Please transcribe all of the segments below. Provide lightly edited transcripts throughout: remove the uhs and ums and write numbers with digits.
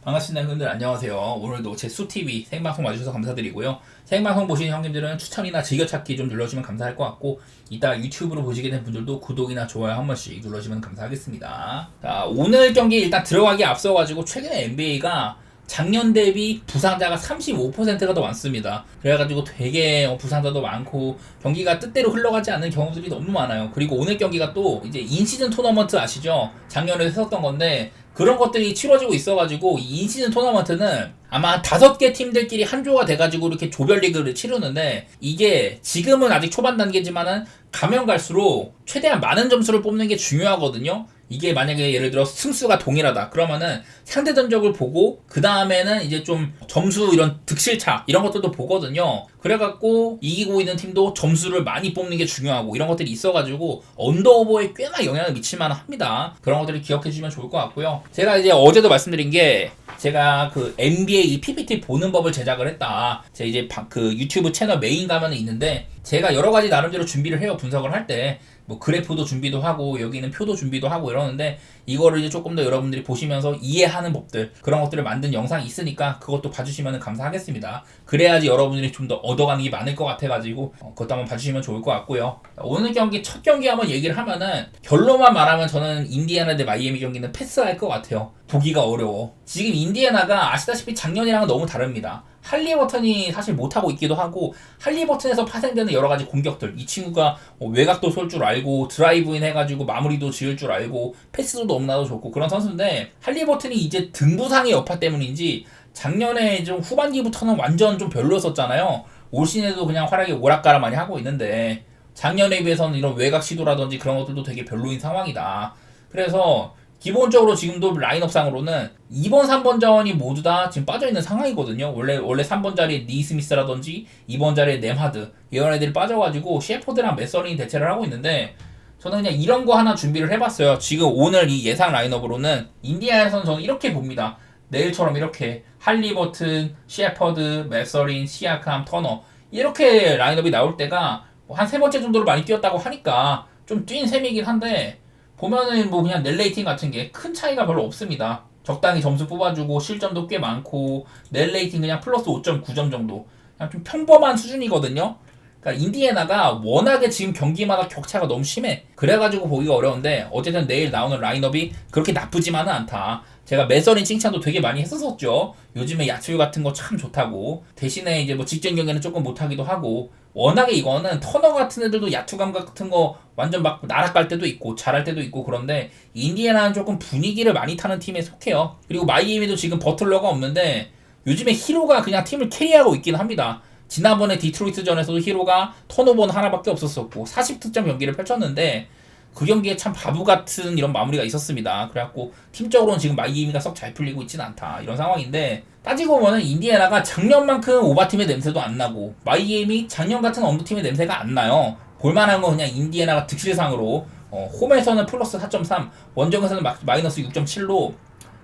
반갑습니다 형님들, 안녕하세요. 오늘도 제 수TV 생방송 와주셔서 감사드리고요. 생방송 보시는 형님들은 추천이나 즐겨찾기 좀 눌러주시면 감사할 것 같고, 이따 유튜브로 보시게 된 분들도 구독이나 좋아요 한 번씩 눌러주시면 감사하겠습니다. 자, 오늘 경기 일단 들어가기 앞서가지고 최근에 NBA가 작년 대비 부상자가 35%가 더 많습니다. 그래가지고 되게 부상자도 많고 경기가 뜻대로 흘러가지 않는 경우들이 너무 많아요. 그리고 오늘 경기가 또 이제 인시즌 토너먼트 아시죠? 작년에 했었던 건데 그런 것들이 치러지고 있어가지고 이 인시즌 토너먼트는 아마 5개 팀들끼리 한 조가 돼가지고 이렇게 조별리그를 치르는데, 이게 지금은 아직 초반 단계지만은 가면 갈수록 최대한 많은 점수를 뽑는 게 중요하거든요. 이게 만약에 예를 들어 승수가 동일하다 그러면은 상대 전적을 보고 그 다음에는 이제 좀 점수 이런 득실차 이런 것들도 보거든요. 그래갖고 이기고 있는 팀도 점수를 많이 뽑는 게 중요하고 이런 것들이 있어가지고 언더오버에 꽤나 영향을 미칠만 합니다. 그런 것들을 기억해 주시면 좋을 것 같고요. 제가 이제 어제도 말씀드린 게, 제가 그 NBA PPT 보는 법을 제작을 했다. 제 이제 그 유튜브 채널 메인 가면은 있는데, 제가 여러 가지 나름대로 준비를 해요. 분석을 할 때 뭐 그래프도 준비도 하고 여기는 표도 준비도 하고 이러는데, 이거를 이제 조금 더 여러분들이 보시면서 이해하는 법들, 그런 것들을 만든 영상이 있으니까 그것도 봐주시면 감사하겠습니다. 그래야지 여러분들이 좀 더 얻어가는 게 많을 것 같아가지고 그것도 한번 봐주시면 좋을 것 같고요. 오늘 경기 첫 경기 한번 얘기를 하면은, 결론만 말하면 저는 인디애나 대 마이애미 경기는 패스할 것 같아요. 보기가 어려워. 지금 인디애나가 아시다시피 작년이랑은 너무 다릅니다. 할리버튼이 사실 못하고 있기도 하고, 할리버튼에서 파생되는 여러가지 공격들, 이 친구가 외곽도 쏠 줄 알고 드라이브인 해가지고 마무리도 지을 줄 알고 패스도 너무나도 좋고 그런 선수인데, 할리버튼이 이제 등부상의 여파 때문인지 작년에 좀 후반기부터는 완전 좀 별로였었잖아요. 올 시즌에도 그냥 활약이 오락가락 많이 하고 있는데, 작년에 비해서는 이런 외곽 시도라든지 그런 것들도 되게 별로인 상황이다. 그래서 기본적으로 지금도 라인업상으로는 2번, 3번 자원이 모두 다 지금 빠져있는 상황이거든요. 원래 3번 자리에 니스미스라든지 2번 자리에 넴하드 이런 애들이 빠져가지고 셰퍼드랑 메서린이 대체를 하고 있는데, 저는 그냥 이런 거 하나 준비를 해봤어요. 지금 오늘 이 예상 라인업으로는 인디애나에서는 저는 이렇게 봅니다. 내일처럼 이렇게 할리버튼, 셰퍼드, 메서린, 시아캄, 터너 이렇게 라인업이 나올 때가 한 3번째 정도로 많이 뛰었다고 하니까 좀 뛴 셈이긴 한데, 보면은 뭐 그냥 넬레이팅 같은 게 큰 차이가 별로 없습니다. 적당히 점수 뽑아주고 실점도 꽤 많고 넬레이팅 그냥 플러스 5.9점 정도, 그냥 좀 평범한 수준이거든요. 그러니까 인디애나가 워낙에 지금 경기마다 격차가 너무 심해. 그래가지고 보기가 어려운데, 어쨌든 내일 나오는 라인업이 그렇게 나쁘지만은 않다. 제가 메서린 칭찬도 되게 많이 했었었죠. 요즘에 야투 같은 거 참 좋다고. 대신에 이제 뭐 직전 경기는 조금 못하기도 하고, 워낙에 이거는 터너 같은 애들도 야투 감각 같은 거 완전 막 날아갈 때도 있고 잘할 때도 있고 그런데, 인디애나는 조금 분위기를 많이 타는 팀에 속해요. 그리고 마이애미도 지금 버틀러가 없는데 요즘에 히로가 그냥 팀을 캐리하고 있긴 합니다. 지난번에 디트로이트전에서도 히로가 턴오버는 하나밖에 없었었고 40득점 경기를 펼쳤는데, 그 경기에 참 바보 같은 이런 마무리가 있었습니다. 그래갖고 팀적으로는 지금 마이애미가 썩 잘 풀리고 있진 않다 이런 상황인데, 따지고 보면 인디애나가 작년만큼 오바팀의 냄새도 안 나고 마이애미 작년 같은 언더팀의 냄새가 안 나요. 볼만한 건 그냥 인디애나가 득실상으로 홈에서는 플러스 4.3, 원정에서는 마이너스 6.7로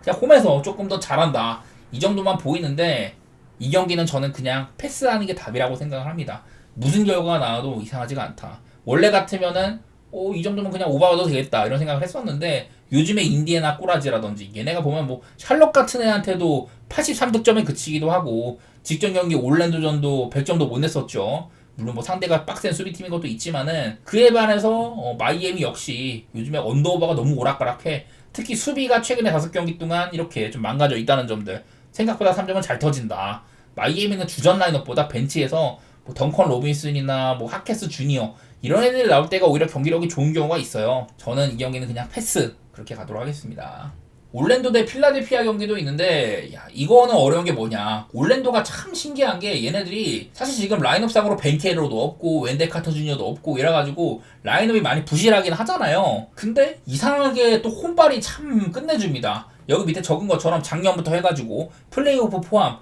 그냥 홈에서 조금 더 잘한다 이 정도만 보이는데, 이 경기는 저는 그냥 패스하는 게 답이라고 생각을 합니다. 무슨 결과가 나와도 이상하지가 않다. 원래 같으면은 이 정도면 그냥 오버가도 되겠다 이런 생각을 했었는데, 요즘에 인디애나 꼬라지라든지 얘네가 보면 뭐 샬럿 같은 애한테도 83득점에 그치기도 하고, 직전 경기 올랜도전도 100점도 못 냈었죠. 물론 뭐 상대가 빡센 수비팀인 것도 있지만은, 그에 반해서 마이애미 역시 요즘에 언더오버가 너무 오락가락해. 특히 수비가 최근에 5경기 동안 이렇게 좀 망가져 있다는 점들, 생각보다 3점은 잘 터진다. 마이애미는 주전 라인업보다 벤치에서 뭐 덩컨 로빈슨이나 뭐 하케스 주니어 이런 애들이 나올 때가 오히려 경기력이 좋은 경우가 있어요. 저는 이 경기는 그냥 패스 그렇게 가도록 하겠습니다. 올랜도 대 필라델피아 경기도 있는데, 이거는 어려운 게 뭐냐, 올랜도가 참 신기한 게 얘네들이 사실 지금 라인업상으로 벤케로도 없고 웬델 카터 주니어도 없고 이래가지고 라인업이 많이 부실하긴 하잖아요. 근데 이상하게 또 홈발이 참 끝내줍니다. 여기 밑에 적은 것처럼 작년부터 해가지고 플레이오프 포함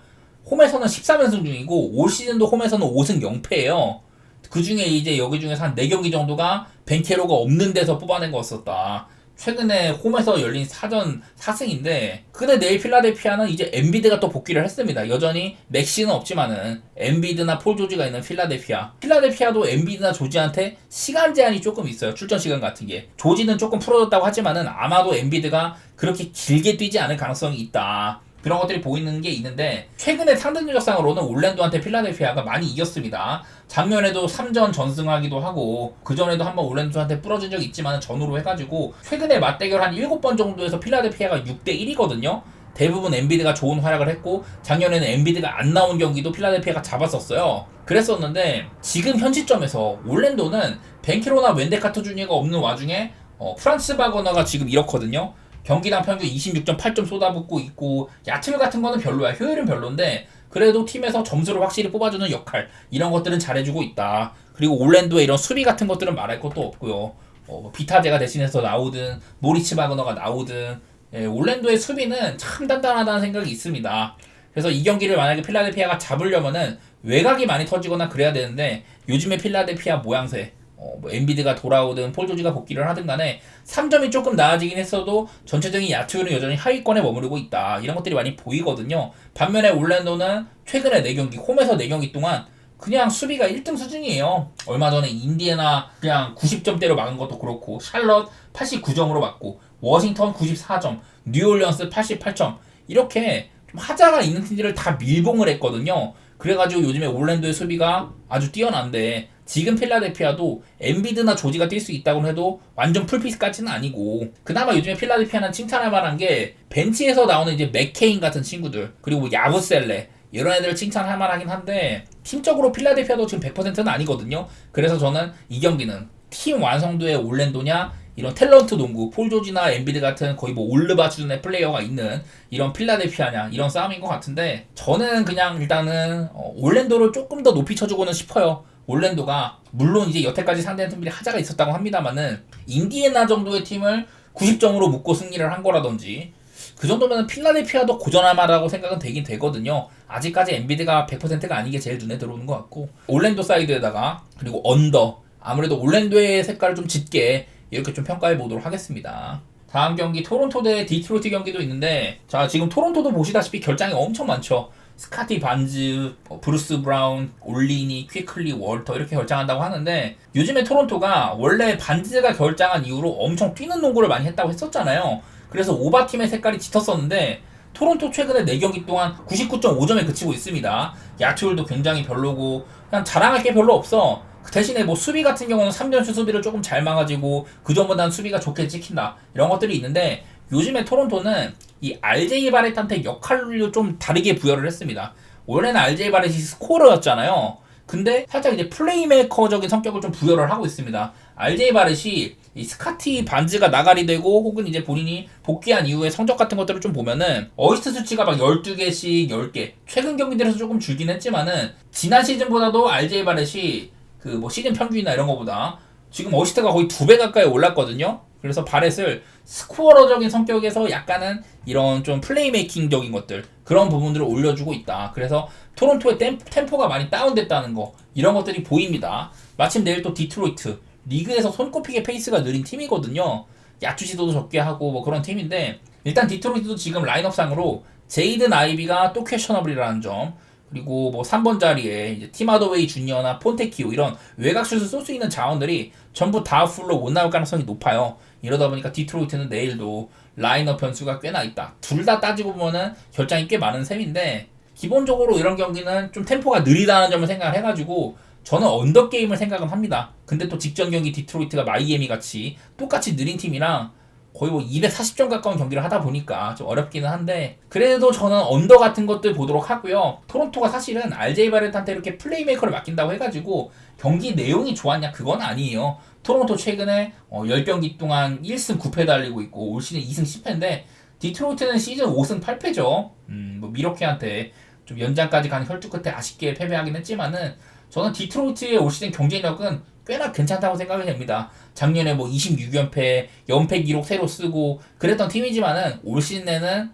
홈에서는 13연승 중이고 올 시즌도 홈에서는 5승 0패예요. 그 중에 이제 여기 중에서 한 4경기 정도가 벤케로가 없는 데서 뽑아낸 거였었다. 최근에 홈에서 열린 4전 4승인데, 근데 내일 필라델피아는 이제 엔비드가 또 복귀를 했습니다. 여전히 맥시는 없지만은 엔비드나 폴 조지가 있는 필라델피아도 엔비드나 조지한테 시간 제한이 조금 있어요. 출전 시간 같은 게. 조지는 조금 풀어졌다고 하지만은 아마도 엔비드가 그렇게 길게 뛰지 않을 가능성이 있다. 그런 것들이 보이는 게 있는데 최근에 상대 누적상으로는 올랜도한테 필라델피아가 많이 이겼습니다. 작년에도 3전 전승하기도 하고 그전에도 한번 올랜도한테 부러진 적이 있지만 전후로 해가지고 최근에 맞대결 한 7번 정도에서 필라델피아가 6대1이거든요. 대부분 엔비드가 좋은 활약을 했고 작년에는 엔비드가 안 나온 경기도 필라델피아가 잡았었어요. 그랬었는데 지금 현 시점에서 올랜도는 벤키로나 웬데카터 주니어가 없는 와중에 프란츠 바거너가 지금 이렇거든요. 경기당 평균 26.8점 쏟아붓고 있고 야틀 같은 거는 별로야. 효율은 별론데 그래도 팀에서 점수를 확실히 뽑아주는 역할 이런 것들은 잘해주고 있다. 그리고 올랜도의 이런 수비 같은 것들은 말할 것도 없고요. 비타제가 대신해서 나오든 모리츠 바그너가 나오든 올랜도의 수비는 참 단단하다는 생각이 있습니다. 그래서 이 경기를 만약에 필라델피아가 잡으려면은 외곽이 많이 터지거나 그래야 되는데 요즘에 필라델피아 모양새 엔비드가 돌아오든 폴 조지가 복귀를 하든 간에 3점이 조금 나아지긴 했어도 전체적인 야투율은 여전히 하위권에 머무르고 있다. 이런 것들이 많이 보이거든요. 반면에 올랜도는 최근에 4경기, 홈에서 4경기 동안 그냥 수비가 1등 수준이에요. 얼마 전에 인디애나 그냥 90점대로 막은 것도 그렇고 샬럿 89점으로 막고 워싱턴 94점, 뉴올리언스 88점 이렇게 좀 하자가 있는 팀들을 다 밀봉을 했거든요. 그래가지고 요즘에 올랜도의 수비가 아주 뛰어난데 지금 필라델피아도 엔비드나 조지가 뛸 수 있다고 해도 완전 풀피스까지는 아니고 그나마 요즘에 필라델피아는 칭찬할 만한 게 벤치에서 나오는 이제 맥케인 같은 친구들 그리고 뭐 야부셀레 이런 애들을 칭찬할 만하긴 한데 팀적으로 필라델피아도 지금 100%는 아니거든요. 그래서 저는 이 경기는 팀 완성도의 올랜도냐 이런 탤런트 농구 폴 조지나 엔비드 같은 거의 뭐 올르바 수준의 플레이어가 있는 이런 필라델피아냐 이런 싸움인 것 같은데 저는 그냥 일단은 올랜도를 조금 더 높이 쳐주고는 싶어요. 올랜도가 물론 이제 여태까지 상대한 팀들이 하자가 있었다고 합니다만은 인디애나 정도의 팀을 90점으로 묶고 승리를 한 거라든지 그 정도면 필라델피아도 고전할 만하다고 생각은 되긴 되거든요. 아직까지 엔비드가 100%가 아닌 게 제일 눈에 들어오는 것 같고 올랜도 사이드에다가 그리고 언더 아무래도 올랜도의 색깔을 좀 짙게 이렇게 좀 평가해 보도록 하겠습니다. 다음 경기 토론토 대 디트로이트 경기도 있는데 자 지금 토론토도 보시다시피 결장이 엄청 많죠. 스카티 반즈, 브루스 브라운, 올리니, 퀴클리, 월터 이렇게 결장한다고 하는데 요즘에 토론토가 원래 반즈가 결장한 이후로 엄청 뛰는 농구를 많이 했다고 했었잖아요. 그래서 오바팀의 색깔이 짙었었는데 토론토 최근에 4경기 동안 99.5점에 그치고 있습니다. 야투율도 굉장히 별로고 그냥 자랑할 게 별로 없어. 그 대신에 뭐 수비 같은 경우는 3점슛 수비를 조금 잘 막아지고 그전보다는 수비가 좋게 찍힌다 이런 것들이 있는데 요즘에 토론토는 이 RJ 바렛한테 역할을 좀 다르게 부여를 했습니다. 원래는 RJ 바렛이 스코어러였잖아요. 근데 살짝 이제 플레이메이커적인 성격을 좀 부여를 하고 있습니다. RJ 바렛이 이 스카티 반즈가 나가리 되고 혹은 이제 본인이 복귀한 이후에 성적 같은 것들을 좀 보면은 어시스트 수치가 막 12개씩 10개 최근 경기들에서 조금 줄긴 했지만은 지난 시즌보다도 RJ 바렛이 그 뭐 시즌 평균이나 이런 거보다 지금 어시스트가 거의 2배 가까이 올랐거든요. 그래서 바렛을 스코어러적인 성격에서 약간은 이런 좀 플레이메이킹적인 것들 그런 부분들을 올려주고 있다. 그래서 토론토의 템포가 많이 다운됐다는 거 이런 것들이 보입니다. 마침 내일 또 디트로이트 리그에서 손꼽히게 페이스가 느린 팀이거든요. 야투 시도도 적게 하고 뭐 그런 팀인데 일단 디트로이트도 지금 라인업상으로 제이든 아이비가 또 퀘셔너블이라는 점 그리고 뭐 3번 자리에 이제 팀 하더웨이 주니어나 폰테키오 이런 외곽슛을 쏠 수 있는 자원들이 전부 다 풀로 못 나올 가능성이 높아요. 이러다 보니까 디트로이트는 내일도 라인업 변수가 꽤나 있다. 둘 다 따지고 보면은 결장이 꽤 많은 셈인데 기본적으로 이런 경기는 좀 템포가 느리다는 점을 생각을 해가지고 저는 언더 게임을 생각은 합니다. 근데 또 직전 경기 디트로이트가 마이애미 같이 똑같이 느린 팀이랑 거의 뭐 240점 가까운 경기를 하다 보니까 좀 어렵기는 한데 그래도 저는 언더 같은 것들 보도록 하고요. 토론토가 사실은 RJ 바렛한테 이렇게 플레이메이커를 맡긴다고 해가지고 경기 내용이 좋았냐 그건 아니에요. 토론토 최근에 10경기 동안 1승 9패 달리고 있고 올 시즌 2승 10패인데 디트로이트는 시즌 5승 8패죠. 뭐 미러키한테 좀 연장까지 가는 혈투 끝에 아쉽게 패배하긴 했지만은 저는 디트로이트의 올 시즌 경쟁력은 꽤나 괜찮다고 생각이 됩니다. 작년에 뭐 26연패, 연패 기록 새로 쓰고 그랬던 팀이지만은 올 시즌에는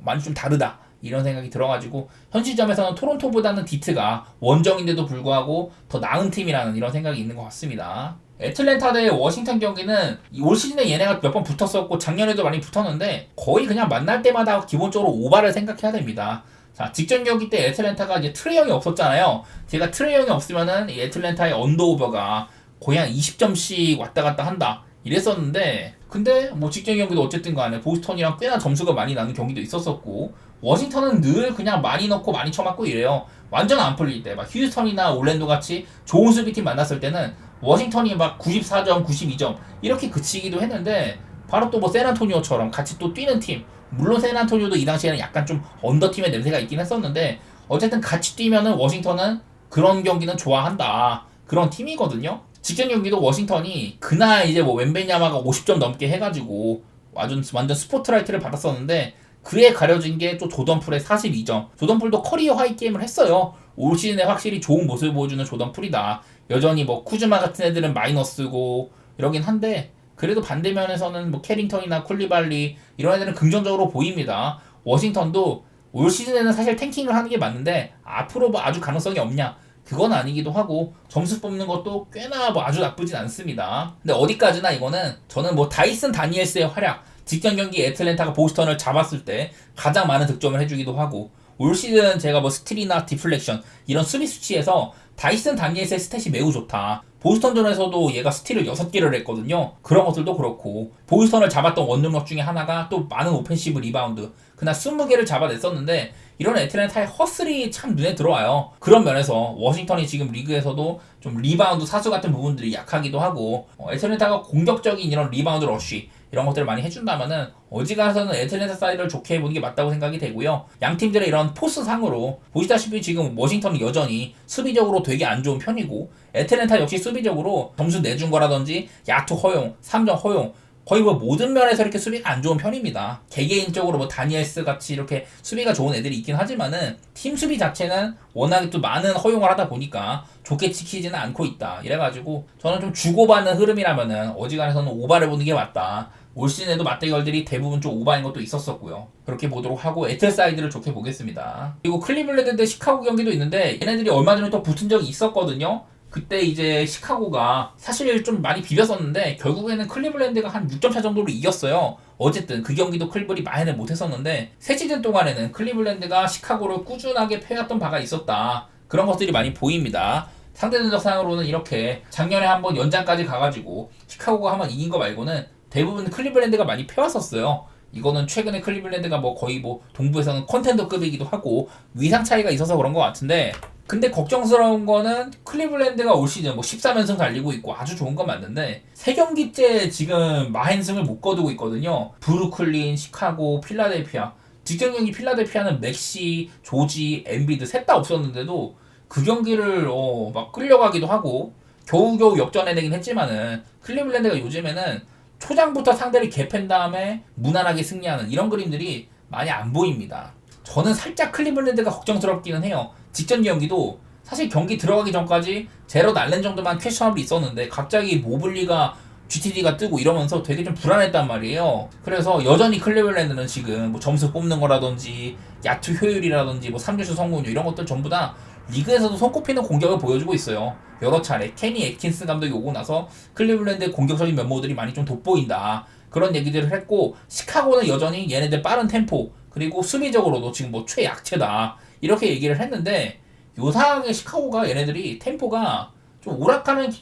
많이 좀 다르다. 이런 생각이 들어가지고 현 시점에서는 토론토보다는 디트가 원정인데도 불구하고 더 나은 팀이라는 이런 생각이 있는 것 같습니다. 애틀랜타 대 워싱턴 경기는 올 시즌에 얘네가 몇 번 붙었었고 작년에도 많이 붙었는데 거의 그냥 만날 때마다 기본적으로 오바를 생각해야 됩니다. 자, 직전 경기 때 애틀랜타가 이제 트레이 형이 없었잖아요. 제가 트레이 형이 없으면은 이 애틀랜타의 언더오버가 거의 한 20점씩 왔다 갔다 한다. 이랬었는데 근데 뭐 직전 경기도 어쨌든 간에 보스턴이랑 꽤나 점수가 많이 나는 경기도 있었었고, 워싱턴은 늘 그냥 많이 넣고 많이 쳐맞고 이래요. 완전 안 풀릴 때, 막 휴스턴이나 올랜도 같이 좋은 수비팀 만났을 때는 워싱턴이 막 94점, 92점 이렇게 그치기도 했는데, 바로 또 뭐 샌안토니오처럼 같이 또 뛰는 팀, 물론 샌안토니오도 이 당시에는 약간 좀 언더팀의 냄새가 있긴 했었는데, 어쨌든 같이 뛰면은 워싱턴은 그런 경기는 좋아한다, 그런 팀이거든요. 직전 경기도 워싱턴이 그날 이제 뭐 웬베냐마가 50점 넘게 해가지고 완전 스포트라이트를 받았었는데, 그에 가려진 게 또 조던풀의 42점. 조던풀도 커리어 하이 게임을 했어요. 올 시즌에 확실히 좋은 모습을 보여주는 조던풀이다. 여전히 뭐 쿠즈마 같은 애들은 마이너스고 이러긴 한데, 그래도 반대면에서는 뭐 캐링턴이나 쿨리발리 이런 애들은 긍정적으로 보입니다. 워싱턴도 올 시즌에는 사실 탱킹을 하는 게 맞는데, 앞으로 뭐 아주 가능성이 없냐, 그건 아니기도 하고, 점수 뽑는 것도 꽤나 뭐 아주 나쁘진 않습니다. 근데 어디까지나 이거는 저는 뭐 다이슨 다니엘스의 활약, 직전 경기 애틀랜타가 보스턴을 잡았을 때 가장 많은 득점을 해주기도 하고, 올 시즌 제가 뭐 스틸이나 디플렉션 이런 수비 수치에서 다이슨 다니엘스의 스탯이 매우 좋다. 보스턴전에서도 얘가 스틸을 6개를 했거든요. 그런 것들도 그렇고, 보스턴을 잡았던 원동력 중에 하나가 또 많은 오펜시브 리바운드, 그날 20개를 잡아냈었는데, 이런 애틀랜타의 허슬이 참 눈에 들어와요. 그런 면에서 워싱턴이 지금 리그에서도 좀 리바운드 사수 같은 부분들이 약하기도 하고, 애틀랜타가 공격적인 이런 리바운드 러쉬 이런 것들을 많이 해준다면은 어지간해서는 애틀랜타 사이드를 좋게 해보는 게 맞다고 생각이 되고요. 양 팀들의 이런 포스상으로 보시다시피 지금 워싱턴은 여전히 수비적으로 되게 안 좋은 편이고, 애틀랜타 역시 수비적으로 점수 내준 거라든지 야투 허용, 3점 허용, 거의 뭐 모든 면에서 이렇게 수비가 안 좋은 편입니다. 개개인적으로 뭐 다니엘스 같이 이렇게 수비가 좋은 애들이 있긴 하지만은 팀 수비 자체는 워낙에 또 많은 허용을 하다 보니까 좋게 지키지는 않고 있다. 이래가지고 저는 좀 주고받는 흐름이라면은 어지간해서는 오바를 보는 게 맞다. 올 시즌에도 맞대결들이 대부분 좀 오바인 것도 있었었고요. 그렇게 보도록 하고 애틀 사이드를 좋게 보겠습니다. 그리고 클리블랜드 대 시카고 경기도 있는데, 얘네들이 얼마 전에 또 붙은 적이 있었거든요. 그때 이제 시카고가 사실 좀 많이 비볐었는데 결국에는 클리블랜드가 한 6점 차 정도로 이겼어요. 어쨌든 그 경기도 클리블이 많이는 못했었는데, 새 시즌 동안에는 클리블랜드가 시카고를 꾸준하게 패왔던 바가 있었다. 그런 것들이 많이 보입니다. 상대전적 상으로는 이렇게 작년에 한번 연장까지 가가지고 시카고가 한번 이긴 거 말고는 대부분 클리블랜드가 많이 패왔었어요. 이거는 최근에 클리블랜드가 뭐 거의 뭐 동부에서는 컨텐더급이기도 하고 위상 차이가 있어서 그런 것 같은데, 근데 걱정스러운 거는 클리블랜드가 올 시즌 뭐 13연승 달리고 있고 아주 좋은 건 맞는데, 3경기째 지금 마행승을 못 거두고 있거든요. 브루클린, 시카고, 필라델피아. 직전 경기 필라델피아는 맥시, 조지, 엠비드 셋 다 없었는데도 그 경기를 막 끌려가기도 하고 겨우겨우 역전해내긴 했지만은, 클리블랜드가 요즘에는 초장부터 상대를 개팬 다음에 무난하게 승리하는 이런 그림들이 많이 안 보입니다. 저는 살짝 클리블랜드가 걱정스럽기는 해요. 직전 경기도 사실 경기 들어가기 전까지 제로 날렌 정도만 퀘셔널이 있었는데, 갑자기 모블리가 GTD가 뜨고 이러면서 되게 좀 불안했단 말이에요. 그래서 여전히 클리블랜드는 지금 뭐 점수 뽑는 거라든지 야투 효율이라든지 뭐 3점슛 성공률 이런 것들 전부 다 리그에서도 손꼽히는 공격을 보여주고 있어요. 여러 차례 케니 애킨스 감독이 오고 나서 클리블랜드의 공격적인 면모들이 많이 좀 돋보인다, 그런 얘기들을 했고, 시카고는 여전히 얘네들 빠른 템포 그리고 수비적으로도 지금 뭐 최약체다 이렇게 얘기를 했는데, 요상하게 시카고가 얘네들이 템포가 좀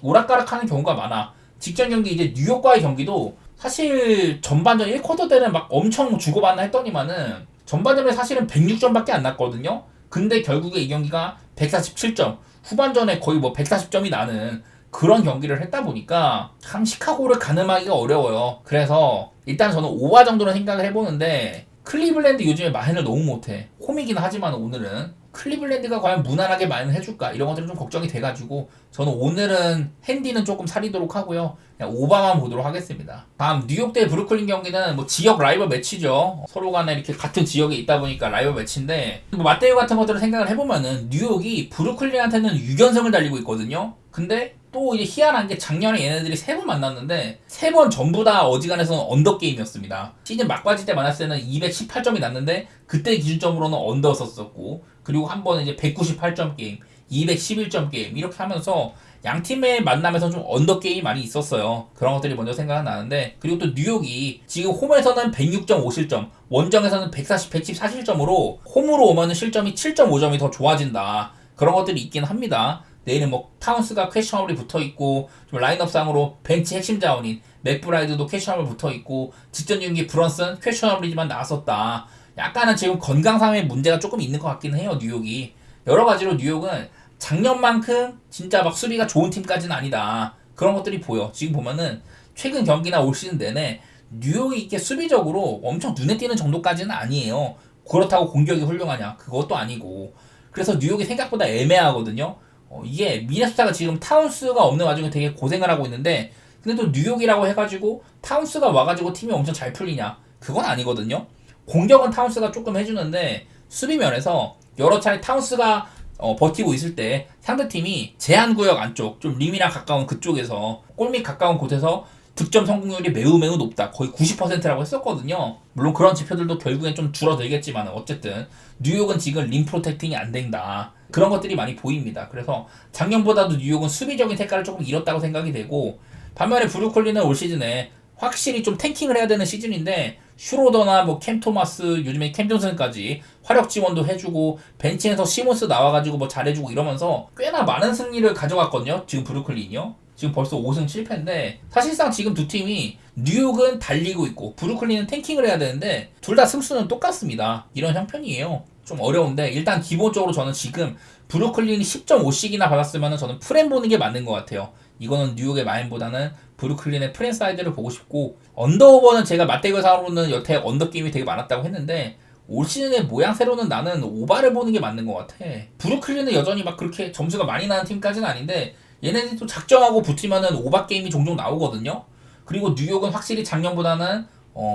오락가락하는 경우가 많아. 직전 경기 이제 뉴욕과의 경기도 사실 전반전 1쿼터 때는 막 엄청 주고받나 했더니만은 전반전에 사실은 106점밖에 안 났거든요. 근데 결국에 이 경기가 147점, 후반전에 거의 뭐 140점이 나는 그런 경기를 했다 보니까 참 시카고를 가늠하기가 어려워요. 그래서 일단 저는 5화 정도는 생각을 해보는데, 클리블랜드 요즘에 마인을 너무 못해. 홈이긴 하지만 오늘은 클리블랜드가 과연 무난하게 마인을 해줄까, 이런 것들은 좀 걱정이 돼가지고 저는 오늘은 핸디는 조금 사리도록 하고요. 그냥 오바만 보도록 하겠습니다. 다음 뉴욕 대 브루클린 경기는 뭐 지역 라이벌 매치죠. 서로 간에 이렇게 같은 지역에 있다 보니까 라이벌 매치인데, 뭐 맞대결 같은 것들을 생각을 해보면은 뉴욕이 브루클린한테는 6연승을 달리고 있거든요. 근데 또 이제 희한한 게 작년에 얘네들이 3번 만났는데 3번 전부 다 어지간해서는 언더 게임이었습니다. 시즌 막바지 때 만났을 때는 218점이 났는데 그때 기준점으로는 언더였었고, 그리고 한 번은 이제 198점 게임, 211점 게임 이렇게 하면서 양 팀의 만남에서 좀 언더 게임이 많이 있었어요. 그런 것들이 먼저 생각나는데, 그리고 또 뉴욕이 지금 홈에서는 106.5 실점, 원정에서는 110 실점으로 홈으로 오면은 실점이 7.5점이 더 좋아진다, 그런 것들이 있긴 합니다. 내일은 뭐 타운스가 퀘셔너블이 붙어있고 좀 라인업상으로 벤치 핵심 자원인 맥브라이드도 퀘셔너블 붙어있고 직전 경기 브런슨 퀘셔너블이지만 나왔었다. 약간은 지금 건강상의 문제가 조금 있는 것 같기는 해요. 뉴욕이 여러 가지로 뉴욕은 작년만큼 진짜 막 수비가 좋은 팀까지는 아니다. 그런 것들이 보여. 지금 보면은 최근 경기나 올 시즌 내내 뉴욕이 이렇게 수비적으로 엄청 눈에 띄는 정도까지는 아니에요. 그렇다고 공격이 훌륭하냐? 그것도 아니고. 그래서 뉴욕이 생각보다 애매하거든요. 이게 미네소타가 지금 타운스가 없는 와중에 되게 고생을 하고 있는데 근데 또 뉴욕이라고 해가지고 타운스가 와가지고 팀이 엄청 잘 풀리냐? 그건 아니거든요. 공격은 타운스가 조금 해주는데 수비 면에서 여러 차례 타운스가 버티고 있을 때 상대팀이 제한구역 안쪽 좀 림이랑 가까운 그쪽에서 골밑 가까운 곳에서 득점 성공률이 매우 높다. 거의 90%라고 했었거든요. 물론 그런 지표들도 결국엔 좀 줄어들겠지만 어쨌든 뉴욕은 지금 림 프로텍팅이 안 된다. 그런 것들이 많이 보입니다. 그래서 작년보다도 뉴욕은 수비적인 색깔을 조금 잃었다고 생각이 되고 반면에 브루클린은 올 시즌에 확실히 좀 탱킹을 해야 되는 시즌인데 슈로더나 뭐 캠 토마스 요즘에 캠 존슨까지 화력 지원도 해주고 벤치에서 시몬스 나와가지고 뭐 잘해주고 이러면서 꽤나 많은 승리를 가져갔거든요. 지금 브루클린이요. 지금 벌써 5승 7패인데 사실상 지금 두 팀이 뉴욕은 달리고 있고 브루클린은 탱킹을 해야 되는데 둘 다 승수는 똑같습니다. 이런 형편이에요. 좀 어려운데 일단 기본적으로 저는 지금 브루클린이 10.5씩이나 받았으면 저는 프렌 보는 게 맞는 것 같아요. 이거는 뉴욕의 마인보다는 브루클린의 프렌 사이드를 보고 싶고 언더오버는 제가 맞대결상으로는 여태 언더 게임이 되게 많았다고 했는데 올 시즌의 모양새로는 나는 오바를 보는 게 맞는 것 같아. 브루클린은 여전히 막 그렇게 점수가 많이 나는 팀까지는 아닌데 얘네들이 또 작정하고 붙으면은 오바 게임이 종종 나오거든요. 그리고 뉴욕은 확실히 작년보다는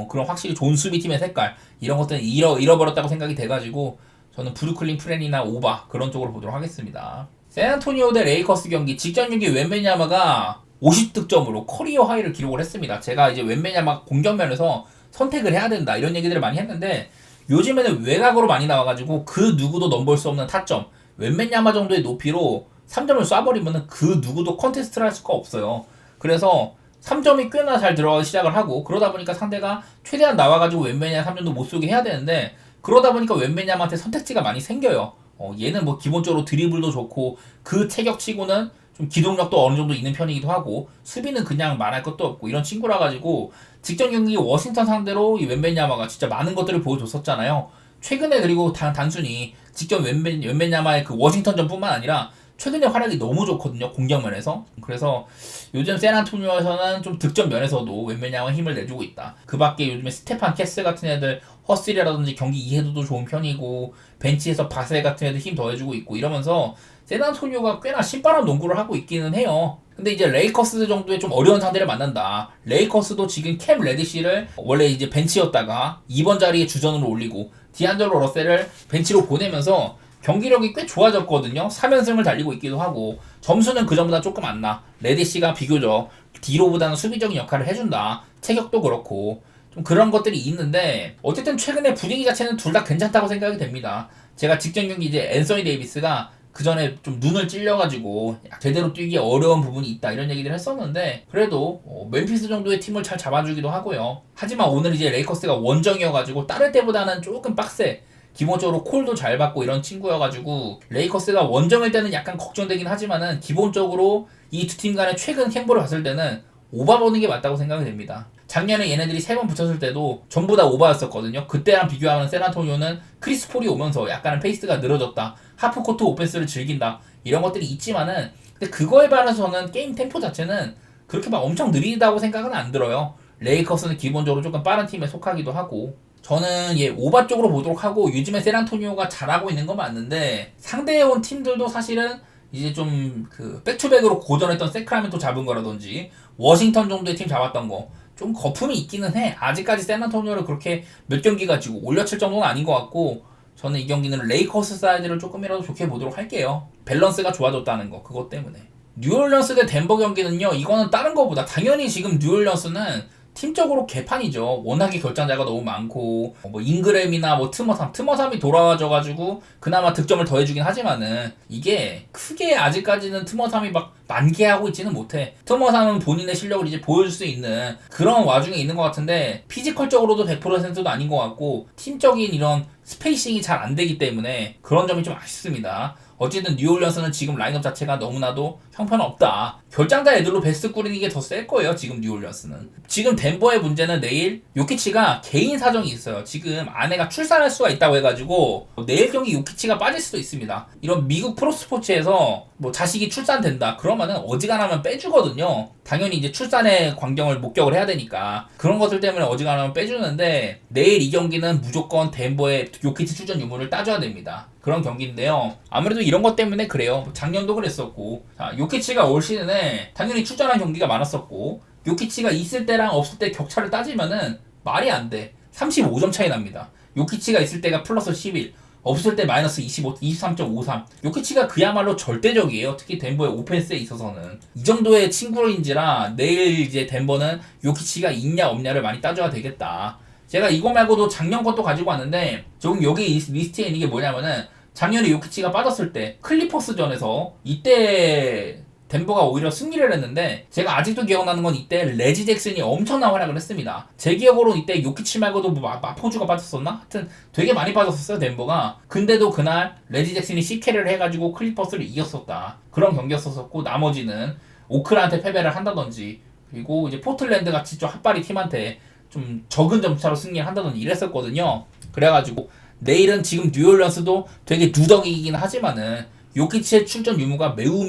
그런 확실히 좋은 수비팀의 색깔 이런 것들은 잃어버렸다고 생각이 돼가지고 저는 브루클린 프렌이나 오바 그런 쪽으로 보도록 하겠습니다. 샌안토니오 대 레이커스 경기 직전 경기 웬베냐마가 50득점으로 커리어 하이를 기록을 했습니다. 제가 이제 웬베냐마 공격면에서 선택을 해야 된다 이런 얘기들을 많이 했는데 요즘에는 외곽으로 많이 나와가지고 그 누구도 넘볼 수 없는 타점 웬베냐마 정도의 높이로 3점을 쏴버리면 그 누구도 컨테스트를 할 수가 없어요. 그래서 3점이 꽤나 잘 들어가기 시작을 하고 그러다 보니까 상대가 최대한 나와가지고 웬베냐마 3점도 못 쏘게 해야 되는데 그러다 보니까 웬베냐마한테 선택지가 많이 생겨요. 얘는 뭐 기본적으로 드리블도 좋고 그 체격치고는 좀 기동력도 어느 정도 있는 편이기도 하고 수비는 그냥 말할 것도 없고 이런 친구라 가지고 직전 경기 워싱턴 상대로 이 웬베냐마가 진짜 많은 것들을 보여줬었잖아요. 최근에 그리고 단순히 직전 웬베냐마의 그 워싱턴전뿐만 아니라 최근에 활약이 너무 좋거든요. 공격면에서. 그래서 요즘 샌안토니오에서는 좀 득점 면에서도 웬베냐마 힘을 내주고 있다. 그 밖에 요즘에 스테판 캐스 같은 애들 허슬이라든지 경기 이해도도 좋은 편이고 벤치에서 바세 같은 애들 힘 더해주고 있고 이러면서 샌안토니오가 꽤나 신바람 농구를 하고 있기는 해요. 근데 이제 레이커스 정도의 좀 어려운 상대를 만난다. 레이커스도 지금 캠 레디시를 원래 이제 벤치였다가 2번 자리에 주전으로 올리고 디안젤로 러셀을 벤치로 보내면서 경기력이 꽤 좋아졌거든요. 3연승을 달리고 있기도 하고 점수는 그전보다 조금 안 나. 레디시가 비교적 뒤로보다는 수비적인 역할을 해준다. 체격도 그렇고 좀 그런 것들이 있는데 어쨌든 최근에 분위기 자체는 둘 다 괜찮다고 생각이 됩니다. 제가 직전 경기 이제 앤서니 데이비스가 그 전에 좀 눈을 찔려가지고 제대로 뛰기 어려운 부분이 있다 이런 얘기를 했었는데 그래도 멤피스 정도의 팀을 잘 잡아주기도 하고요. 하지만 오늘 이제 레이커스가 원정이어가지고 다른 때보다는 조금 빡세. 기본적으로 콜도 잘 받고 이런 친구여가지고 레이커스가 원정일 때는 약간 걱정되긴 하지만은 기본적으로 이 두 팀 간의 최근 행보를 봤을 때는 오바 보는 게 맞다고 생각이 됩니다. 작년에 얘네들이 3번 붙였을 때도 전부 다 오바였었거든요. 그때랑 비교하면 샌안토니오는 크리스 폴이 오면서 약간은 페이스가 늘어졌다. 하프코트 오펜스를 즐긴다. 이런 것들이 있지만은 근데 그거에 반해서 저는 게임 템포 자체는 그렇게 막 엄청 느리다고 생각은 안 들어요. 레이커스는 기본적으로 조금 빠른 팀에 속하기도 하고 저는 오바 쪽으로 보도록 하고 요즘에 샌안토니오가 잘하고 있는 건 맞는데 상대해온 팀들도 사실은 이제 좀 그 백투백으로 고전했던 세크라멘토 잡은 거라든지 워싱턴 정도의 팀 잡았던 거 좀 거품이 있기는 해. 아직까지 샌안토니오를 그렇게 몇 경기 가지고 올려칠 정도는 아닌 것 같고 저는 이 경기는 레이커스 사이드를 조금이라도 좋게 보도록 할게요. 밸런스가 좋아졌다는 거 그것 때문에. 뉴올리언스 대 덴버 경기는요 이거는 다른 거보다 당연히 지금 뉴올리언스는 팀적으로 개판이죠. 워낙에 결장자가 너무 많고 뭐 잉그램이나 뭐 트머삼이 돌아와줘가지고 그나마 득점을 더해주긴 하지만은 이게 크게 아직까지는 트머삼이 막 만개하고 있지는 못해. 트모사는 본인의 실력을 이제 보여줄 수 있는 그런 와중에 있는 것 같은데 피지컬적으로도 100%도 아닌 것 같고 팀적인 이런 스페이싱이 잘 안 되기 때문에 그런 점이 좀 아쉽습니다. 어쨌든 뉴올리언스는 지금 라인업 자체가 너무나도 형편없다. 결장자 애들로 베스트 꾸리는 게 더 셀 거예요. 지금 뉴올리언스는. 지금 덴버의 문제는 내일 요키치가 개인 사정이 있어요. 지금 아내가 출산할 수가 있다고 해가지고 내일 경기 요키치가 빠질 수도 있습니다. 이런 미국 프로스포츠에서 뭐 자식이 출산된다 그러면은 어지간하면 빼주거든요. 당연히 이제 출산의 광경을 목격을 해야 되니까 그런 것들 때문에 어지간하면 빼주는데 내일 이 경기는 무조건 덴버의 요키치 출전 유무를 따져야 됩니다. 그런 경기인데요. 아무래도 이런 것 때문에 그래요. 작년도 그랬었고, 자, 요키치가 올 시즌에 당연히 출전한 경기가 많았었고, 요키치가 있을 때랑 없을 때 격차를 따지면은 말이 안 돼. 35점 차이 납니다. 요키치가 있을 때가 플러스 11, 없을 때 마이너스 25, 23.53. 요키치가 그야말로 절대적이에요. 특히 덴버의 오펜스에 있어서는. 이 정도의 친구인지라 내일 이제 덴버는 요키치가 있냐 없냐를 많이 따져야 되겠다. 제가 이거 말고도 작년 것도 가지고 왔는데 지금 여기 리스트에 있는 게 뭐냐면은 작년에 요키치가 빠졌을 때 클리퍼스전에서 이때 덴버가 오히려 승리를 했는데 제가 아직도 기억나는 건 이때 레지 잭슨이 엄청난 활약을 했습니다. 제 기억으로는 이때 요키치 말고도 뭐 마포주가 빠졌었나? 하여튼 되게 많이 빠졌었어요 덴버가. 근데도 그날 레지 잭슨이 C캐리를 해가지고 클리퍼스를 이겼었다. 그런 경기였었고 나머지는 오클라한테 패배를 한다든지 그리고 이제 포틀랜드 같이 좀 핫바리 팀한테 좀 적은 점차로 승리를 한다든지 이랬었거든요. 그래가지고 내일은 지금 뉴올리언스도 되게 누더기이긴 하지만은 요키치의 출전 유무가 매우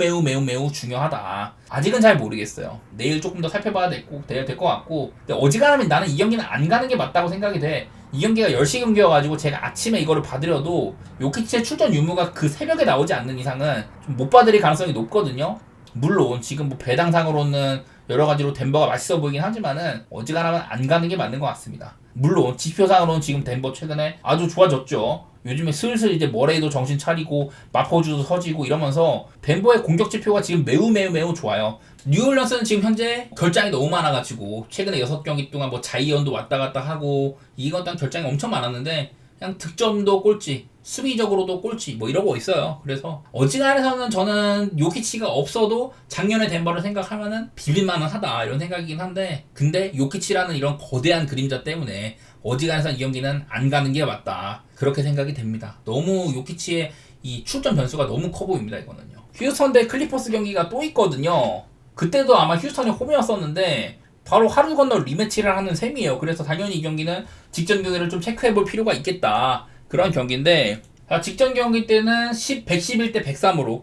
중요하다. 아직은 잘 모르겠어요. 내일 조금 더 살펴봐야 될 것 같고 근데 어지간하면 나는 이 경기는 안 가는 게 맞다고 생각이 돼. 이 경기가 10시 경기여가지고 제가 아침에 이거를 봐드려도 요키치의 출전 유무가 그 새벽에 나오지 않는 이상은 좀 못 봐드릴 가능성이 높거든요. 물론 지금 뭐 배당상으로는 여러 가지로 덴버가 맛있어 보이긴 하지만은 어지간하면 안 가는 게 맞는 것 같습니다. 물론 지표상으로는 지금 덴버 최근에 아주 좋아졌죠. 요즘에 슬슬 이제 머레이도 정신 차리고 마포주도 서지고 이러면서 덴버의 공격 지표가 지금 매우 좋아요. 뉴올리언스는 지금 현재 결장이 너무 많아가지고 최근에 6경기 동안 뭐 자이언도 왔다 갔다 하고 이건 딱 결장이 엄청 많았는데 그냥 득점도 꼴찌, 수비적으로도 꼴찌 뭐 이러고 있어요. 그래서 어지간해서는 저는 요키치가 없어도 작년의 덴버를 생각하면은 비빌만은 하다 이런 생각이긴 한데 근데 요키치라는 이런 거대한 그림자 때문에 어지간해서 이 경기는 안 가는 게 맞다 그렇게 생각이 됩니다. 너무 요키치의 이 출전 변수가 너무 커 보입니다. 이거는요. 휴스턴 대 클리퍼스 경기가 또 있거든요. 그때도 아마 휴스턴이 홈이었었는데 바로 하루 건너 리매치를 하는 셈이에요. 그래서 당연히 이 경기는 직전 경기를 좀 체크해볼 필요가 있겠다. 그런 경기인데 직전 경기 때는 111대 103으로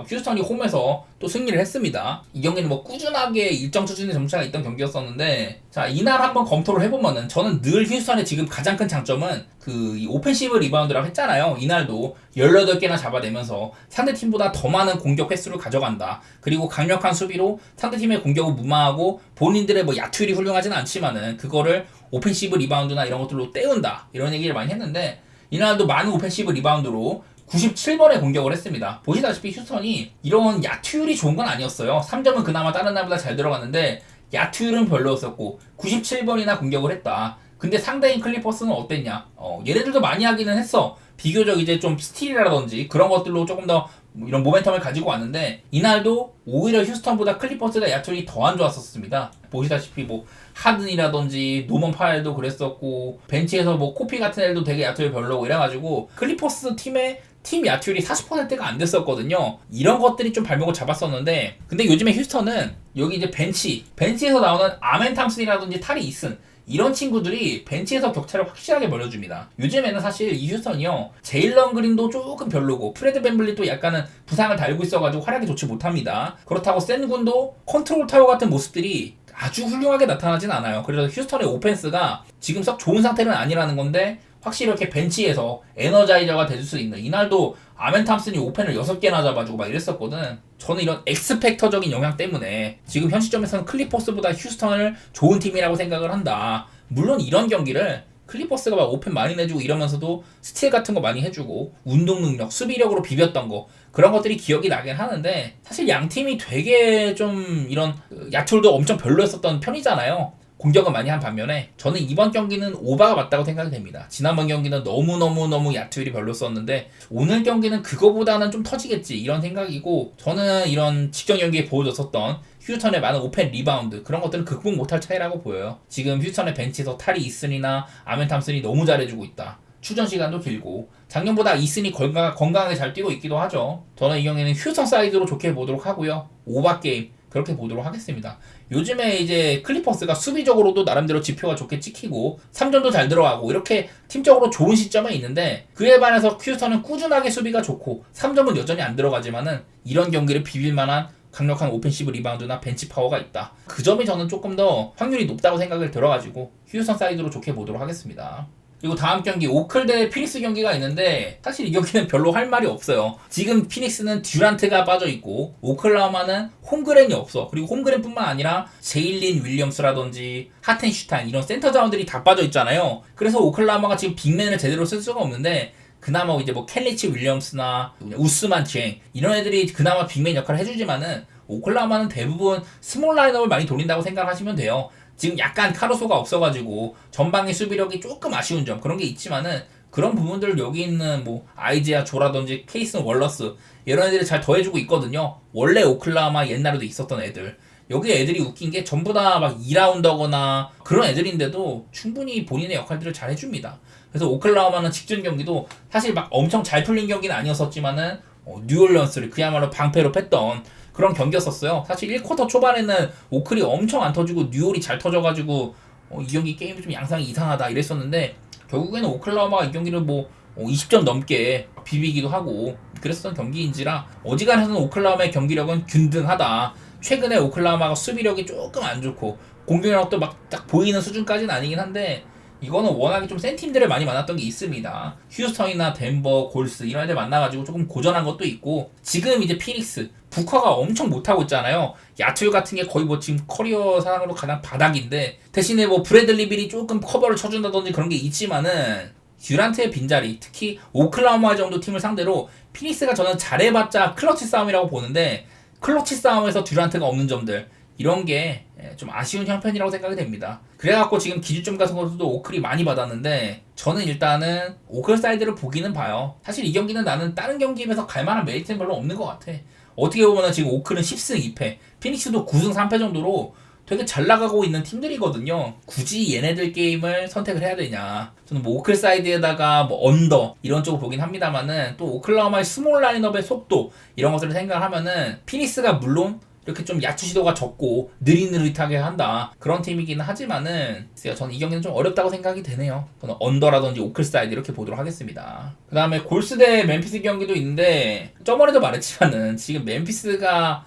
휴스턴이 홈에서 또 승리를 했습니다. 이 경기는 뭐 꾸준하게 일정 수준의 점차가 있던 경기였었는데 자 이날 한번 검토를 해보면은 저는 늘 휴스턴의 지금 가장 큰 장점은 이 오펜시브 리바운드라고 했잖아요. 이날도 18개나 잡아내면서 상대팀보다 더 많은 공격 횟수를 가져간다. 그리고 강력한 수비로 상대팀의 공격을 무마하고 본인들의 뭐 야투율이 훌륭하진 않지만은 그거를 오펜시브 리바운드나 이런 것들로 때운다. 이런 얘기를 많이 했는데 이날도 많은 오펜시브 리바운드로 97번의 공격을 했습니다. 보시다시피 휴스턴이 이런 야투율이 좋은 건 아니었어요. 3점은 그나마 다른 날보다 잘 들어갔는데 야투율은 별로였었고 97번이나 공격을 했다. 근데 상대인 클리퍼스는 어땠냐? 얘네들도 많이 하기는 했어. 비교적 이제 좀 스틸이라든지 그런 것들로 조금 더 이런 모멘텀을 가지고 왔는데 이날도 오히려 휴스턴보다 클리퍼스가 야투율이 더 안 좋았었습니다. 보시다시피 뭐 하든이라든지 노먼 파일도 그랬었고 벤치에서 뭐 코피 같은 애들도 되게 야투율 별로고 이래가지고 클리퍼스 팀의 팀 야투율이 40%가 안 됐었거든요. 이런 것들이 좀 발목을 잡았었는데 근데 요즘에 휴스턴은 여기 이제 벤치에서 나오는 아멘 탐슨이라든지 타리 이슨 이런 친구들이 벤치에서 격차를 확실하게 벌려줍니다. 요즘에는 사실 이 휴스턴이요 제일런 그린도 조금 별로고 프레드 밴블릿도 약간은 부상을 달고 있어가지고 활약이 좋지 못합니다. 그렇다고 센군도 컨트롤 타워 같은 모습들이 아주 훌륭하게 나타나진 않아요. 그래서 휴스턴의 오펜스가 지금 썩 좋은 상태는 아니라는 건데 확실히 이렇게 벤치에서 에너자이저가 될 수 있는 이날도 아멘 탐슨이 오펜을 6개나 잡아주고 막 이랬었거든. 저는 이런 엑스팩터적인 영향 때문에 지금 현 시점에서는 클리퍼스보다 휴스턴을 좋은 팀이라고 생각을 한다. 물론 이런 경기를 클리퍼스가 막 오펜 많이 내주고 이러면서도 스틸 같은 거 많이 해주고 운동 능력, 수비력으로 비볐던 거 그런 것들이 기억이 나긴 하는데 사실 양 팀이 되게 좀 이런 야투율도 엄청 별로였었던 편이잖아요. 공격은 많이 한 반면에 저는 이번 경기는 오바가 맞다고 생각이 됩니다. 지난번 경기는 너무너무 야투율이 별로였었는데 오늘 경기는 그거보다는 좀 터지겠지 이런 생각이고, 저는 이런 직전 경기에 보여줬었던 휴스턴의 많은 오펜 리바운드 그런 것들은 극복 못할 차이라고 보여요. 지금 휴스턴의 벤치에서 타리 이슨이나 아멘 탐슨이 너무 잘해주고 있다. 출전 시간도 길고 작년보다 이슨이 건강하게 잘 뛰고 있기도 하죠. 저는 이 경기는 휴스턴 사이드로 좋게 보도록 하고요. 오바 게임 그렇게 보도록 하겠습니다. 요즘에 이제 클리퍼스가 수비적으로도 나름대로 지표가 좋게 찍히고 3점도 잘 들어가고 이렇게 팀적으로 좋은 시점에 있는데, 그에 반해서 휴스턴은 꾸준하게 수비가 좋고 3점은 여전히 안 들어가지만은 이런 경기를 비빌 만한 강력한 오펜시브 리바운드나 벤치 파워가 있다. 그 점이 저는 조금 더 확률이 높다고 생각을 들어가지고 휴스턴 사이드로 좋게 보도록 하겠습니다. 그리고 다음 경기 오클 대 피닉스 경기가 있는데, 사실 이 경기는 별로 할 말이 없어요. 지금 피닉스는 듀란트가 빠져있고 오클라호마는 홈그랜이 없어. 그리고 홈그랜뿐만 아니라 제일린 윌리엄스라든지 하텐슈타인 이런 센터 자원들이 다 빠져있잖아요. 그래서 오클라호마가 지금 빅맨을 제대로 쓸 수가 없는데, 그나마 이제 뭐 켈리치 윌리엄스나 우스만 쟁 이런 애들이 그나마 빅맨 역할을 해주지만은 오클라호마는 대부분 스몰 라인업을 많이 돌린다고 생각하시면 돼요. 지금 약간 카루소가 없어가지고 전방의 수비력이 조금 아쉬운 점 그런 게 있지만은, 그런 부분들을 여기 있는 뭐 아이지아 조라든지 케이슨 월러스 이런 애들이 잘 더해주고 있거든요. 원래 오클라호마 옛날에도 있었던 애들. 여기 애들이 웃긴 게 전부 다 막 2라운더거나 그런 애들인데도 충분히 본인의 역할들을 잘 해줍니다. 그래서 오클라호마는 직전 경기도 사실 막 엄청 잘 풀린 경기는 아니었었지만은 뉴올리언스를 그야말로 방패로 팼던 그런 경기였었어요. 사실 1쿼터 초반에는 오클이 엄청 안 터지고 뉴올이 잘 터져가지고 이 경기 게임이 좀 양상이 이상하다 이랬었는데, 결국에는 오클라호마가 이 경기를 뭐 20점 넘게 비비기도 하고 그랬었던 경기인지라 어지간해서는 오클라호마의 경기력은 균등하다. 최근에 오클라호마가 수비력이 조금 안 좋고 공격력도 막 딱 보이는 수준까지는 아니긴 한데, 이거는 워낙에 좀 센 팀들을 많이 만났던 게 있습니다. 휴스턴이나 덴버, 골스 이런 애들 만나가지고 조금 고전한 것도 있고, 지금 이제 피닉스 부커가 엄청 못하고 있잖아요. 야투율 같은 게 거의 뭐 지금 커리어 사상으로 가장 바닥인데, 대신에 뭐 브래들리 빌이 조금 커버를 쳐준다든지 그런 게 있지만은 듀란트의 빈자리, 특히 오클라호마 정도 팀을 상대로 피닉스가 저는 잘해봤자 클러치 싸움이라고 보는데, 클러치 싸움에서 듀란트가 없는 점들 이런 게 좀 아쉬운 형편이라고 생각이 됩니다. 그래갖고 지금 기준점 같은 것도 오클이 많이 받았는데, 저는 일단은 오클 사이드를 보기는 봐요. 사실 이 경기는 나는 다른 경기에 비해서 갈만한 메리트는 별로 없는 것 같아. 어떻게 보면 지금 오클은 10승 2패, 피닉스도 9승 3패 정도로 되게 잘 나가고 있는 팀들이거든요. 굳이 얘네들 게임을 선택을 해야 되냐. 저는 뭐 오클 사이드에다가 뭐 언더 이런 쪽을 보긴 합니다만은, 또 오클라호마의 스몰 라인업의 속도 이런 것들을 생각하면은 피닉스가 물론 이렇게 좀 야투 시도가 적고 느릿느릿하게 한다 그런 팀이긴 하지만은, 저는 이 경기는 좀 어렵다고 생각이 되네요. 저는 언더라든지 오클 사이드 이렇게 보도록 하겠습니다. 그 다음에 골스 대 멤피스 경기도 있는데, 저번에도 말했지만은 지금 멤피스가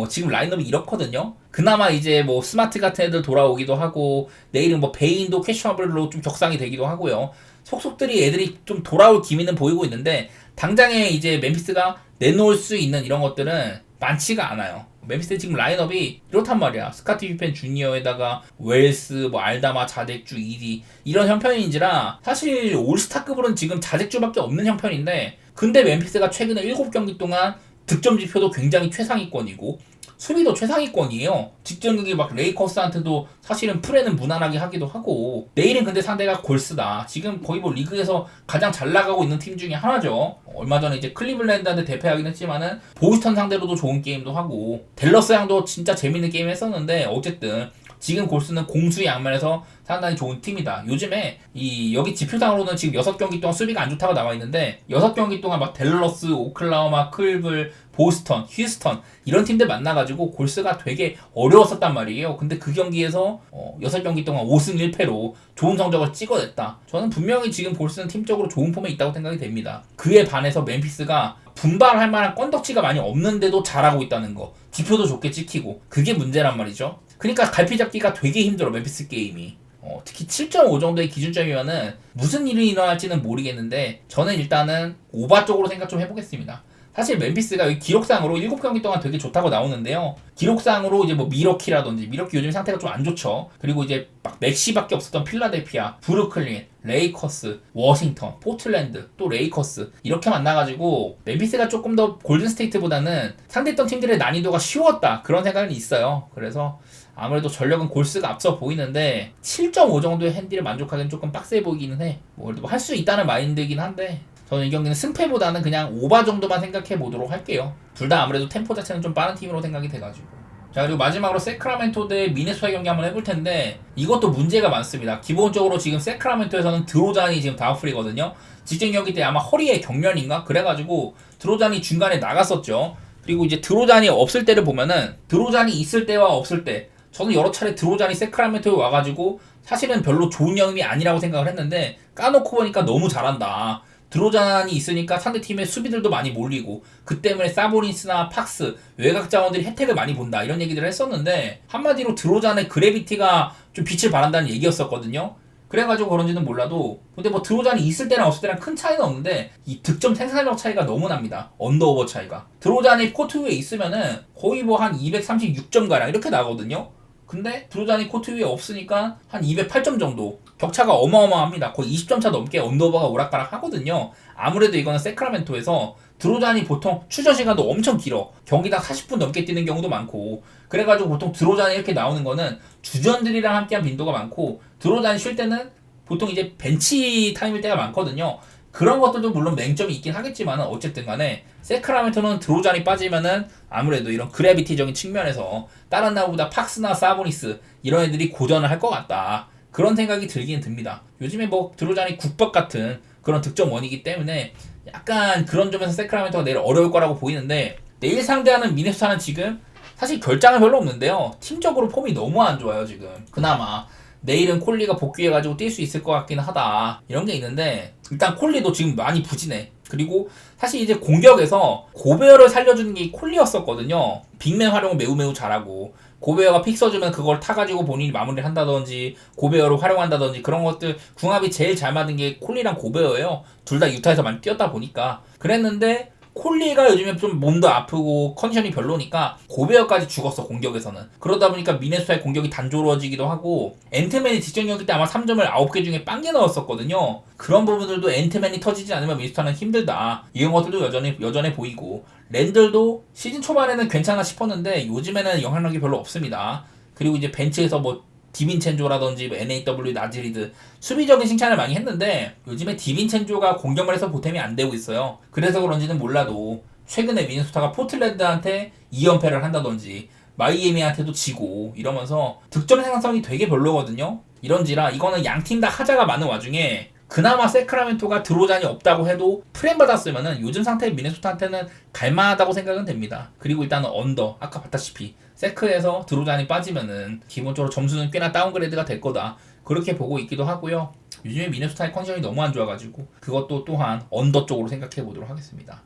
지금 라인업이 이렇거든요. 그나마 이제 뭐 스마트 같은 애들 돌아오기도 하고, 내일은 뭐 베인도 캐셔블로 좀 격상이 되기도 하고요. 속속들이 애들이 좀 돌아올 기미는 보이고 있는데, 당장에 이제 멤피스가 내놓을 수 있는 이런 것들은 많지가 않아요. 멤피스 지금 라인업이 이렇단 말이야. 스카티 피펜 주니어에다가 웰스, 뭐 알다마, 자잭주, 이디 이런 형편인지라 사실 올스타급으로는 지금 자잭주밖에 없는 형편인데, 근데 멤피스가 최근에 7경기 동안 득점 지표도 굉장히 최상위권이고 수비도 최상위권이에요. 직전 경기 막 레이커스한테도 사실은 프레는 무난하게 하기도 하고, 내일은 근데 상대가 골스다. 지금 거의 뭐 리그에서 가장 잘 나가고 있는 팀 중에 하나죠. 얼마 전에 이제 클리블랜드한테 대패하긴 했지만은 보스턴 상대로도 좋은 게임도 하고, 댈러스랑도 진짜 재밌는 게임 했었는데, 어쨌든 지금 골스는 공수의 양면에서 상당히 좋은 팀이다. 요즘에 여기 지표상으로는 지금 6경기 동안 수비가 안 좋다고 나와 있는데, 6경기 동안 막 댈러스, 오클라호마, 클블, 보스턴, 휴스턴 이런 팀들 만나가지고 골스가 되게 어려웠었단 말이에요. 근데 그 경기에서 6경기 동안 5승 1패로 좋은 성적을 찍어냈다. 저는 분명히 지금 골스는 팀적으로 좋은 폼에 있다고 생각이 됩니다. 그에 반해서 멤피스가 분발할 만한 건덕지가 많이 없는데도 잘하고 있다는 거, 지표도 좋게 찍히고, 그게 문제란 말이죠. 그러니까 갈피 잡기가 되게 힘들어 멤피스 게임이. 특히 7.5 정도의 기준점이면은 무슨 일이 일어날지는 모르겠는데, 저는 일단은 오바 쪽으로 생각 좀 해보겠습니다. 사실 멤피스가 여기 기록상으로 7경기 동안 되게 좋다고 나오는데요. 기록상으로 이제 뭐 미러키라든지, 미러키 요즘 상태가 좀 안 좋죠. 그리고 이제 막 맥시밖에 없었던 필라델피아, 브루클린, 레이커스, 워싱턴, 포틀랜드, 또 레이커스 이렇게 만나가지고 멤피스가 조금 더 골든스테이트보다는 상대했던 팀들의 난이도가 쉬웠다 그런 생각은 있어요. 그래서 아무래도 전력은 골스가 앞서 보이는데 7.5 정도의 핸디를 만족하기는 조금 빡세 보이기는 해. 뭐 할 수 있다는 마인드이긴 한데 저는 이 경기는 승패보다는 그냥 오바 정도만 생각해 보도록 할게요. 둘 다 아무래도 템포 자체는 좀 빠른 팀으로 생각이 돼가지고. 자, 그리고 마지막으로 세크라멘토 대 미네소타 경기 한번 해볼 텐데 이것도 문제가 많습니다. 기본적으로 지금 세크라멘토에서는 드로잔이 지금 다운프리거든요. 직전 경기 때 아마 허리에 경련인가? 그래가지고 드로잔이 중간에 나갔었죠. 그리고 이제 드로잔이 없을 때를 보면은 드로잔이 있을 때와 없을 때 저는 여러 차례 드로잔이 세크라멘토에 와가지고 사실은 별로 좋은 영임이 아니라고 생각을 했는데 까놓고 보니까 너무 잘한다. 드로잔이 있으니까 상대팀의 수비들도 많이 몰리고 그 때문에 사보니스나 팍스 외곽 자원들이 혜택을 많이 본다 이런 얘기들을 했었는데 한마디로 드로잔의 그래비티가 좀 빛을 발한다는 얘기였었거든요. 그래가지고 그런지는 몰라도 근데 뭐 드로잔이 있을 때랑 없을 때랑 큰 차이는 없는데 이 득점 생산력 차이가 너무 납니다. 언더오버 차이가. 드로잔이 코트 위에 있으면은 거의 뭐 한 236점 가량 이렇게 나거든요. 근데 드로잔이 코트 위에 없으니까 한 208점 정도 격차가 어마어마합니다. 거의 20점 차 넘게 언더오버가 오락가락 하거든요. 아무래도 이거는 세크라멘토에서 드로잔이 보통 출전 시간도 엄청 길어. 경기당 40분 넘게 뛰는 경우도 많고 그래가지고 보통 드로잔이 이렇게 나오는 거는 주전들이랑 함께한 빈도가 많고 드로잔이 쉴 때는 보통 이제 벤치 타임일 때가 많거든요. 그런 것들도 물론 맹점이 있긴 하겠지만 어쨌든 간에 세크라멘토는 드로잔이 빠지면은 아무래도 이런 그래비티적인 측면에서 다른 나라보다 팍스나 사보니스 이런 애들이 고전을 할 것 같다. 그런 생각이 들긴 듭니다. 요즘에 뭐 드로잔이 국밥 같은 그런 득점원이기 때문에 약간 그런 점에서 세크라멘토가 내일 어려울 거라고 보이는데 내일 상대하는 미네소타는 지금 사실 결장은 별로 없는데요. 팀적으로 폼이 너무 안 좋아요 지금. 그나마 내일은 콜리가 복귀해가지고 뛸 수 있을 것 같긴 하다 이런 게 있는데 일단 콜리도 지금 많이 부진해. 그리고 사실 이제 공격에서 고베어를 살려주는 게 콜리였었거든요. 빅맨 활용을 매우 잘하고 고베어가 픽 써주면 그걸 타가지고 본인이 마무리를 한다든지 고베어를 활용한다든지 그런 것들 궁합이 제일 잘 맞은 게 콜리랑 고베어예요. 둘 다 유타에서 많이 뛰었다 보니까 그랬는데 콜리가 요즘에 좀 몸도 아프고 컨디션이 별로니까 고베어까지 죽었어 공격에서는. 그러다 보니까 미네소타의 공격이 단조로워지기도 하고 앤트맨이 직전 경기 때 아마 3점을 9개 중에 빵개 넣었었거든요. 그런 부분들도 앤트맨이 터지지 않으면 미네소타는 힘들다. 이런 것들도 여전해 보이고 랜들도 시즌 초반에는 괜찮아 싶었는데 요즘에는 영향력이 별로 없습니다. 그리고 이제 벤치에서 뭐 디빈첸조라든지 NAW 나즈리드 수비적인 칭찬을 많이 했는데 요즘에 디빈첸조가 공격을 해서 보탬이 안 되고 있어요. 그래서 그런지는 몰라도 최근에 미네소타가 포틀랜드한테 2연패를 한다든지 마이애미한테도 지고 이러면서 득점 생산성이 되게 별로거든요. 이런지라 이거는 양팀 다 하자가 많은 와중에 그나마 세크라멘토가 드로잔이 없다고 해도 프레임 받았으면은 요즘 상태의 미네소타한테는 갈만하다고 생각은 됩니다. 그리고 일단은 언더 아까 봤다시피 세크에서 드로잔이 빠지면은 기본적으로 점수는 꽤나 다운그레이드가 될 거다 그렇게 보고 있기도 하고요. 요즘에 미네소타의 컨디션이 너무 안 좋아가지고 그것도 또한 언더 쪽으로 생각해 보도록 하겠습니다.